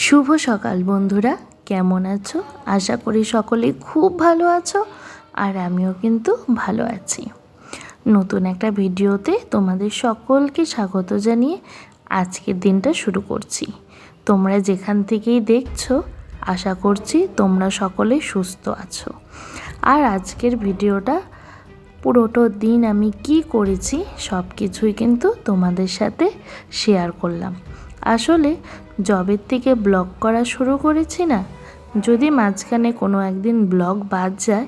শুভ সকাল বন্ধুরা, কেমন আছো? আশা করি সকলেই খুব ভালো আছো, আর আমিও কিন্তু ভালো আছি। নতুন একটা ভিডিওতে তোমাদের সকলকে স্বাগত জানিয়ে আজকের দিনটা শুরু করছি। তোমরা যেখান থেকেই দেখছো, আশা করছি তোমরা সকলে সুস্থ আছো। আর আজকের ভিডিওটা পুরোটা দিন আমি কি করেছি সব কিছুই কিন্তু তোমাদের সাথে শেয়ার করলাম। আসলে জবের থেকে ব্লগ করা শুরু করেছি না, যদি মাঝখানে কোনো একদিন ব্লগ বাদ যায়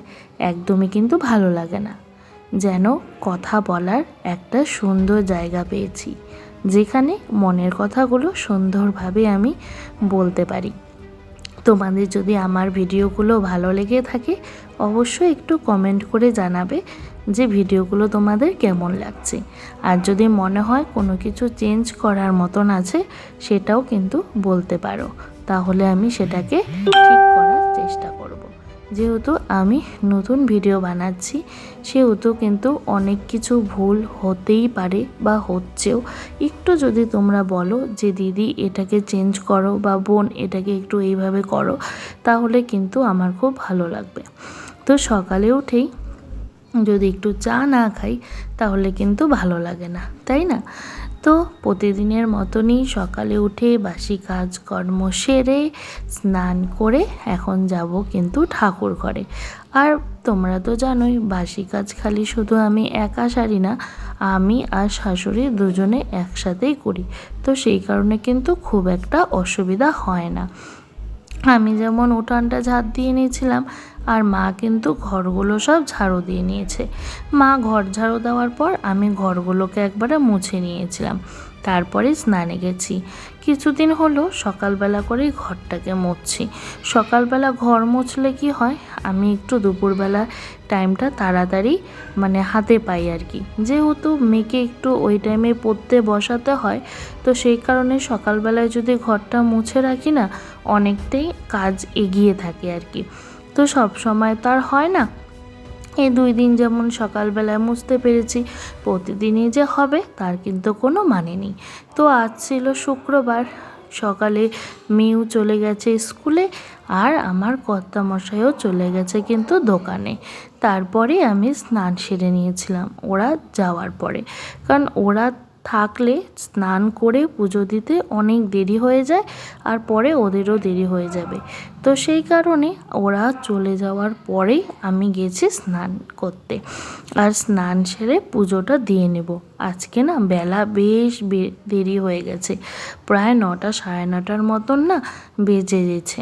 একদমই কিন্তু ভালো লাগে না। যেন কথা বলার একটা সুন্দর জায়গা পেয়েছি, যেখানে মনের কথাগুলো সুন্দরভাবে আমি বলতে পারি। তোমাদের যদি আমার ভিডিওগুলো ভালো লেগে থাকে অবশ্যই একটু কমেন্ট করে জানাবে যে ভিডিওগুলো তোমাদের কেমন লাগছে। আর যদি মনে হয় কোনো কিছু চেঞ্জ করার মতন আছে সেটাও কিন্তু বলতে পারো, তাহলে আমি সেটাকে ঠিক করার চেষ্টা করব। যেহেতু আমি নতুন ভিডিও বানাচ্ছি সেহেতু কিন্তু অনেক কিছু ভুল হতেই পারে বা হচ্ছেও। একটু যদি তোমরা বলো যে দিদি এটাকে চেঞ্জ করো বা বোন এটাকে একটু এইভাবে করো, তাহলে কিন্তু আমার খুব ভালো লাগবে। তো সকালে উঠেই যদি একটু চা না খাই তাহলে কিন্তু ভালো লাগে না, তাই না? তো প্রতিদিনের মতনই সকালে উঠে বাসি কাজকর্ম সেরে স্নান করে এখন যাব কিন্তু ঠাকুর ঘরে। আর তোমরা তো জানোই বাসি কাজ খালি শুধু আমি একা সারি না, আমি আর শাশুড়ি দুজনে একসাথেই করি। তো সেই কারণে কিন্তু খুব একটা অসুবিধা হয় না। আমি যেমন উঠানটা ঝাড় দিয়ে নিয়েছিলাম, আর মা কিন্তু ঘরগুলো সব ঝাড়ু দিয়ে নিয়েছে। মা ঘর ঝাড়ু দেওয়ার পর আমি ঘরগুলোকে একবারে মুছে নিয়েছিলাম, তারপরে স্নানে গেছি। কিছুদিন হলো সকালবেলা করেই ঘরটাকে মুছছি। সকালবেলা ঘর মুছলে কি হয়, আমি একটু দুপুরবেলা টাইমটা তাড়াতাড়ি হাতে পাই আর কি। যেহেতু মেয়েকে একটু ওই টাইমে পড়তে বসাতে হয়, তো সেই কারণে সকালবেলায় যদি ঘরটা মুছে রাখি না অনেকটাই কাজ এগিয়ে থাকে আর কি। তো সব সময় তার হয় না, এই 2 দিন যেমন সকালবেলায় মুছতে পেরেছি, প্রতিদিনই যে হবে তার কিন্তু কোনো মানে নেই। তো আজ ছিল শুক্রবার, সকালে মেয়েও চলে গেছে স্কুলে, আর আমার কর্তামশাইও চলে গেছে কিন্তু দোকানে। তারপরে আমি স্নান সেরে নিয়েছিলাম ওরা যাওয়ার পরে, কারণ ওরা থাকলে স্নান করে পুজো দিতে অনেক দেরি হয়ে যায়, আর পরে ওদেরও দেরি হয়ে যাবে। তো সেই কারণে ওরা চলে যাওয়ার পরেই আমি গেছি স্নান করতে, আর স্নান সেরে পুজোটা দিয়ে নেব। আজকে না বেলা বেশ দেরি হয়ে গেছে, প্রায় 9টা 9:30 মতন না বেজে গেছে।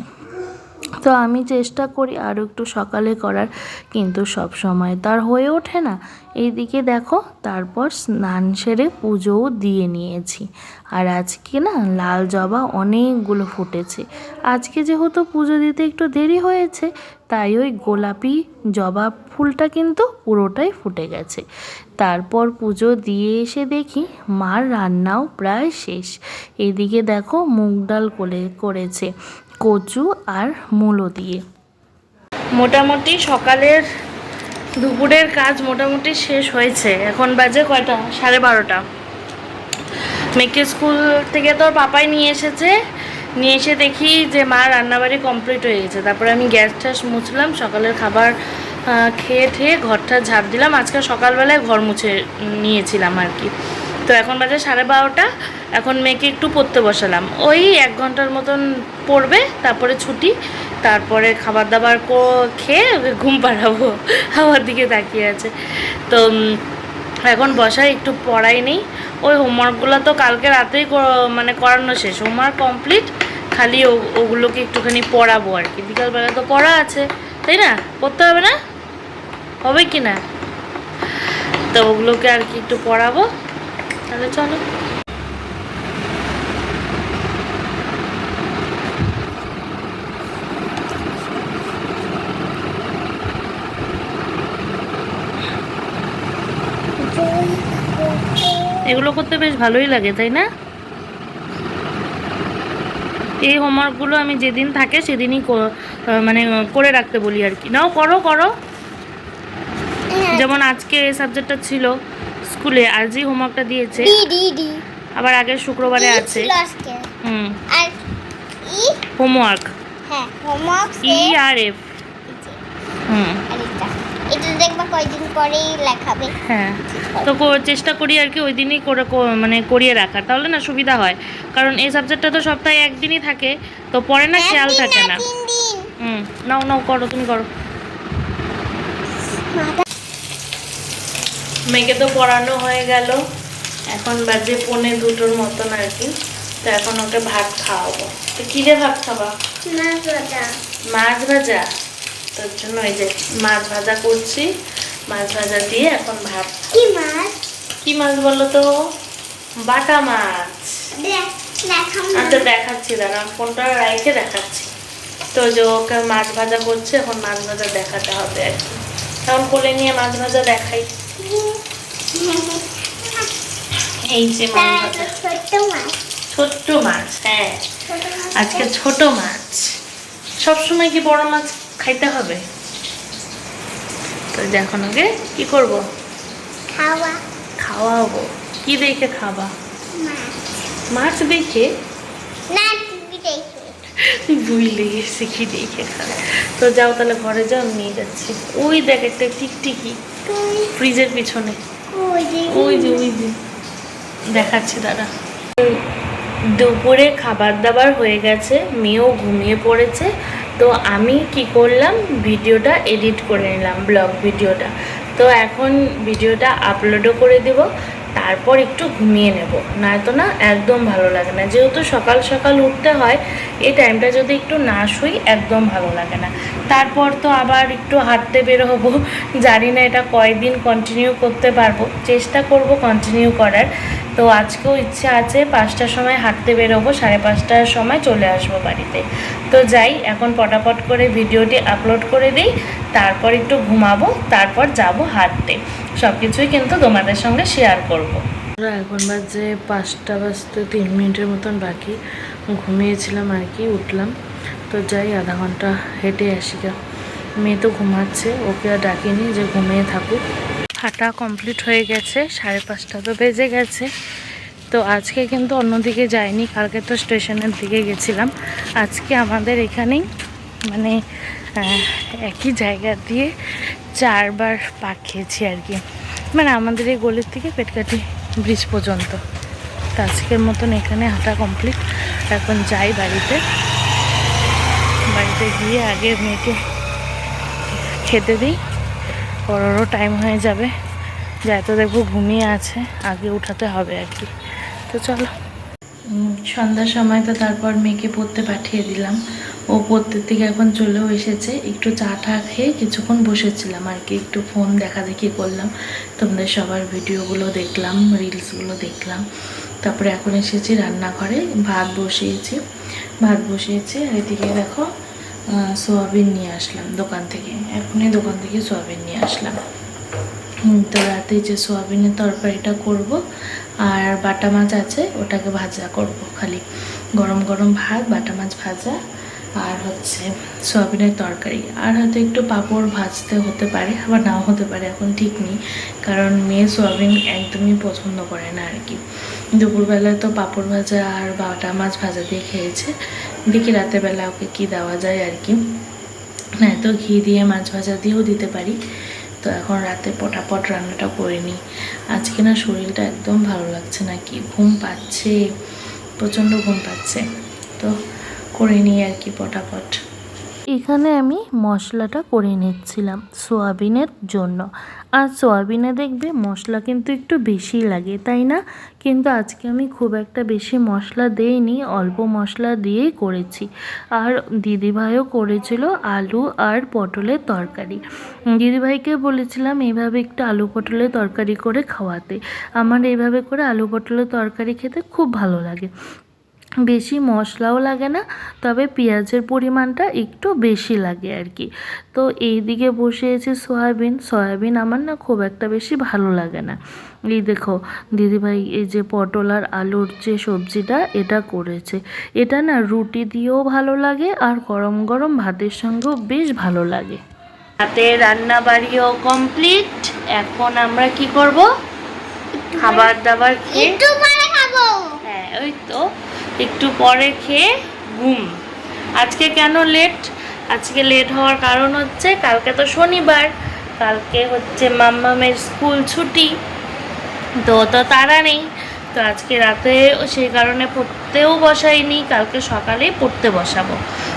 তো আমি চেষ্টা করি আরও একটু সকালে করার, কিন্তু সব সময় তার হয়ে ওঠে না। এইদিকে দেখো, তারপর স্নান সেরে পুজোও দিয়ে নিয়েছি। আর আজকে না লাল জবা অনেকগুলো ফুটেছে। আজকে যেহেতু পুজো দিতে একটু দেরি হয়েছে, তাই ওই গোলাপি জবা ফুলটা কিন্তু পুরোটাই ফুটে গেছে। তারপর পুজো দিয়ে এসে দেখি মার রান্নাও প্রায় শেষ। এদিকে দেখো মুগ ডাল করেছে কচু আর মূলো দিয়ে। মোটামুটি সকালের দুপুরের কাজ মোটামুটি শেষ হয়েছে। এখন বাজে কয়টা? 12:30। মেয়েকে স্কুল থেকে তোর পাপাই নিয়ে এসেছে, নিয়ে এসে দেখি যে মা রান্নাবাড়ি কমপ্লিট হয়ে গেছে। তারপরে আমি গ্যাস ট্যাস মুছলাম, সকালের খাবার খেয়ে ঠেয়ে ঘরটা ঝাড় দিলাম। আজকে সকালবেলায় ঘর মুছে নিয়েছিলাম আর কি। তো এখন বাজে 12:30। এখন মেয়েকে একটু পড়তে বসালাম, ওই 1 ঘন্টার মতন পড়বে, তারপরে ছুটি। তারপরে খাবার দাবার খেয়ে ওকে ঘুম পাড়াবো। আমার দিকে তাকিয়ে আছে। তো এখন বসায় একটু পড়াই নেই। ওই হোমওয়ার্কগুলো তো কালকে রাতেই করানো শেষ, হোমওয়ার্ক কমপ্লিট। খালি ওগুলোকে একটুখানি পড়াবো আর কি। বিকালবেলা তো পড়া আছে, তাই না? পড়তে হবে না? হবে কি না? তো ওগুলোকে আর কি একটু পড়াবো। তাহলে চলো। এগুলো করতে বেশ ভালোই লাগে, তাই না? এই হোমওয়ার্কগুলো আমি যেদিন থাকে সেদিনই করে রাখতে বলি আর কি। নাও করো করো। যেমন আজকে এই সাবজেক্টটা ছিল স্কুলে, আজই হোমওয়ার্কটা দিয়েছে, আবার আগের শুক্রবারে আছে। আর হোমওয়ার্ক। হ্যাঁ, হোমওয়ার্ক ERF। এটা দেখবা কয়দিন পরেই লেখাবে। হ্যাঁ, তো চেষ্টা করি আর কি ওই দিনই করে মানে করিয়ে রাখার, তাহলে না সুবিধা হয়। কারণ এই সাবজেক্টটা তো সপ্তাহে একদিনই থাকে, তো পরে না খেয়াল থাকে না। নাও নাও করো, তুমি করো। মেয়েকে তো পড়ানো হয়ে গেল, এখন বাজে 1:45 মতন আর কি। তো এখন ওকে ভাত খাওয়াবো। তো কি দিয়ে ভাত খাবা? মাছ ভাজা। তোর জন্য ওই যে মাছ ভাজা করছি, মাছ ভাজা দিয়ে এখন ভাত। কি মাছ বলো তো? বাটা মাছ। আচ্ছা দেখাচ্ছি, দাঁড়া ফোনটা রাইখে দেখাচ্ছি। তো যে ওকে মাছ ভাজা করছে, এখন মাছ ভাজা দেখাতে হবে আর কি। এখন কোলে নিয়ে মাছ ভাজা দেখাই। এই যে মাছ ভাজা, ছোট্ট মাছ। হ্যাঁ, আজকে ছোট মাছ। সবসময় কি বড় মাছ খাইতে হবে? তো এখন ওকে কি করবো? খাওয়াবো। কি দেখে খাবা? মাছ দেখে? ভুলে গেছি কি দেখে খাবে। তো যাও তাহলে ঘরে যাও, আমি নিয়ে যাচ্ছি। ওই দেখ একটা টিকটিকি ফ্রিজের পিছনে, ওই যে দেখাচ্ছি দাদা। দুপুরে খাবার দাবার হয়ে গেছে, মেয়েও ঘুমিয়ে পড়েছে। তো আমি কি করলাম, ভিডিওটা এডিট করে নিলাম, ব্লগ ভিডিওটা। তো এখন ভিডিওটা আপলোডও করে দেব, তারপর একটু ঘুমিয়ে নেব। নয়তো না একদম ভালো লাগে না, যেহেতু সকাল সকাল উঠতে হয়, এই টাইমটা যদি একটু না শুই একদম ভালো লাগে না। তারপর তো আবার একটু হাঁটতে বের হবো, জানি না এটা কয়দিন কন্টিনিউ করতে পারবো, চেষ্টা করব কন্টিনিউ করার। তো আজকেও ইচ্ছা আছে 5টার সময় হাঁটতে বেরোবো, 5:30টার সময় চলে আসবো বাড়িতে। তো যাই, এখন পটাপট করে ভিডিওটি আপলোড করে দিই, তারপর একটু ঘুমাবো, তারপর যাব হাঁটতে। সব কিছুই কিন্তু তোমাদের সঙ্গে শেয়ার করবো। এখন বাজে 5:03 মতন বাকি, ঘুমিয়েছিলাম আর কি, উঠলাম। তো যাই, আধা ঘন্টা হেঁটে আসি। মেয়ে তো ঘুমাচ্ছে, ওকে আর ডাকিনি যে ঘুমিয়ে থাকুক। হাঁটা কমপ্লিট হয়ে গেছে, 5:30 তো বেজে গেছে। তো আজকে কিন্তু অন্যদিকে যাইনি, কালকে তো স্টেশনের দিকে গেছিলাম। আজকে আমাদের এখানেই মানে একই জায়গা দিয়ে 4বার পাক খেয়েছি আর কি, মানে আমাদের এই গলির থেকে পেটকাঠি ব্রিজ পর্যন্ত। তো আজকের মতন এখানে হাঁটা কমপ্লিট। এখন যাই বাড়িতে গিয়ে আগে মেয়েকে খেতে দিই, ওরও টাইম হয়ে যাবে। যাই তো দেখবো ঘুমিয়ে আছে, আগে উঠাতে হবে আর কি। তো চলো, সন্ধ্যার সময় তো তারপর মেয়েকে পড়তে পাঠিয়ে দিলাম। ও পড়তে থেকে এখন চলেও এসেছে। একটু চা টা খেয়ে কিছুক্ষণ বসেছিলাম আর কি, একটু ফোন দেখি করলাম, তোমাদের সবার ভিডিওগুলো দেখলাম, রিলসগুলো দেখলাম। তারপরে এখন এসেছি রান্নাঘরে, ভাত বসিয়েছি। আর এদিকে দেখো সোয়াবিন নিয়ে আসলাম দোকান থেকে, এখনই দোকান থেকে সোয়াবিন নিয়ে আসলাম। তো রাতে যে সোয়াবিনের তরকারিটা করব, আর বাটা মাছ আছে ওটাকে ভাজা করব, খালি গরম গরম ভাত, বাটা মাছ ভাজা, আর হচ্ছে সোয়াবিনের তরকারি। আর হয়তো একটু পাঁপড় ভাজতে হতে পারে, আবার নাও হতে পারে, এখন ঠিক নেই। কারণ মেয়ে সোয়াবিন একদমই পছন্দ করে না আর কি। দুপুরবেলায় তো পাঁপড় ভাজা আর বাটা মাছ ভাজা দিয়ে খেয়েছে, দেখি রাতের বেলা ওকে কী দেওয়া যায় আর কি। হ্যাঁ, তো ঘি দিয়ে মাছ ভাজা দিয়েও দিতে পারি। তো এখন রাতে পটাপট রান্নাটা করে নিই। আজকে না শরীরটা একদম ভালো লাগছে না, কি ঘুম পাচ্ছে, প্রচণ্ড ঘুম পাচ্ছে। তো করে নিই আর কি পটাপট। এখানে আমি মশলাটা করে নিচ্ছিলাম সোয়াবিনের জন্য। আর সোয়াবিনে দেখবে মশলা কিন্তু একটু বেশি লাগে, তাই না? কিন্তু আজকে আমি খুব একটা বেশি মশলা দেইনি, অল্প মশলা দিয়েই করেছি। আর দিদিভাইও করেছিল আলু আর পটলের তরকারি। দিদিভাইকে বলেছিলাম এইভাবে একটু আলু পটলের তরকারি করে খাওয়াতে। আমার এইভাবে করে আলু পটলের তরকারি খেতে খুব ভালো লাগে, বেশি মশলাও লাগে না, তবে পেঁয়াজের পরিমাণটা একটু বেশি লাগে আর কি। তো এই দিকে বসিয়েছি সয়াবিন আমার না খুব একটা বেশি ভালো লাগে না। এই দেখো দিদিভাই এই যে পটল আর আলুর যে সবজিটা এটা করেছে, এটা না রুটি দিয়েও ভালো লাগে, আর গরম গরম ভাতের সঙ্গেও বেশ ভালো লাগে। রাতে রান্না বাড়িও কমপ্লিট। এখন আমরা কি করব, খাবার দাবার খেয়ে, হ্যাঁ ওই তো একটু পরে খেয়ে ঘুম। আজকে কেন লেট? আজকে লেট হওয়ার কারণ হচ্ছে কালকে তো শনিবার, কালকে হচ্ছে মাম্মামের স্কুল ছুটি, তো তাড়া নেই। তো আজকে রাতে সেই কারণে পড়তেও বসাইনি, কালকে সকালেই পড়তে বসাবো।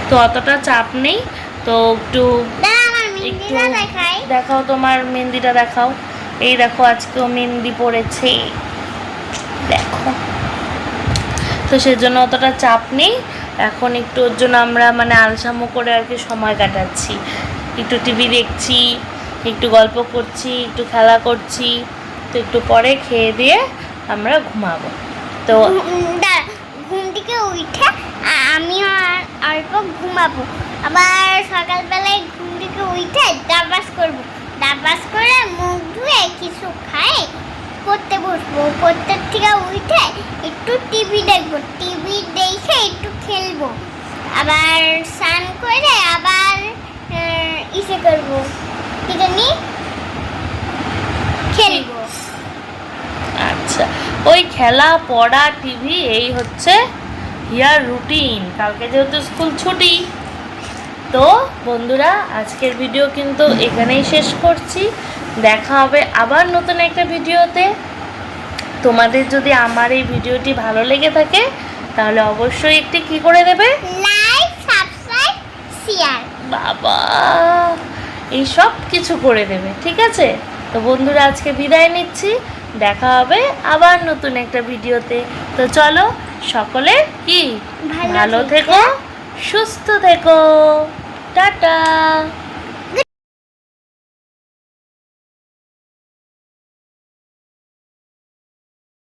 তো অতটা চাপ নেই। তো একটু একটু দেখাও, তোমার মেহেন্দিটা দেখাও। এই দেখো আজকেও মেহেন্দি পড়েছে, দেখো। তো সেজন্য অতটা চাপ নেই। এখন একটু ওর জন্য আমরা মানে আলসামো করে আর কি সময় কাটাচ্ছি, একটু টিভি দেখছি, একটু গল্প করছি, একটু খেলা করছি। তো একটু পরে খেয়ে দিয়ে আমরা ঘুমাবো। তো ঘুম থেকে উঠে আমিও অল্প ঘুমাবো, আবার সকালবেলায় ঘুম থেকে উঠে দাবাস করবো, দাবাস করে মুখ ধুয়ে কিছু খাই পড়তে বসবো, পড়তে থেকে উঠে একটু টিভি দেখবো, টিভি দেখে একটু খেলবো, আবার স্নান করে আবার ইসে করবো, কি জানি খেলবো। আচ্ছা, ওই খেলা পড়া টিভি এই হচ্ছে ইয়ার রুটিন। কালকে যেহেতু স্কুল ছুটি, তো বন্ধুরা আজকের ভিডিও কিন্তু এখানেই শেষ করছি। দেখা হবে আবার নতুন একটা ভিডিওতে। তোমাদের যদি আমার এই ভিডিওটি ভালো লেগে থাকে তাহলে অবশ্যই একটি কি করে দেবে, লাইক, সাবস্ক্রাইব, শেয়ার। বাবা এই সব কিছু করে দেবে, ঠিক আছে? তো বন্ধুরা আজকে বিদায় নিচ্ছি, দেখা হবে আবার নতুন একটা ভিডিওতে। তো চলো সকলে কি ভালো থেকো, সুস্থ থেকো, টাটা।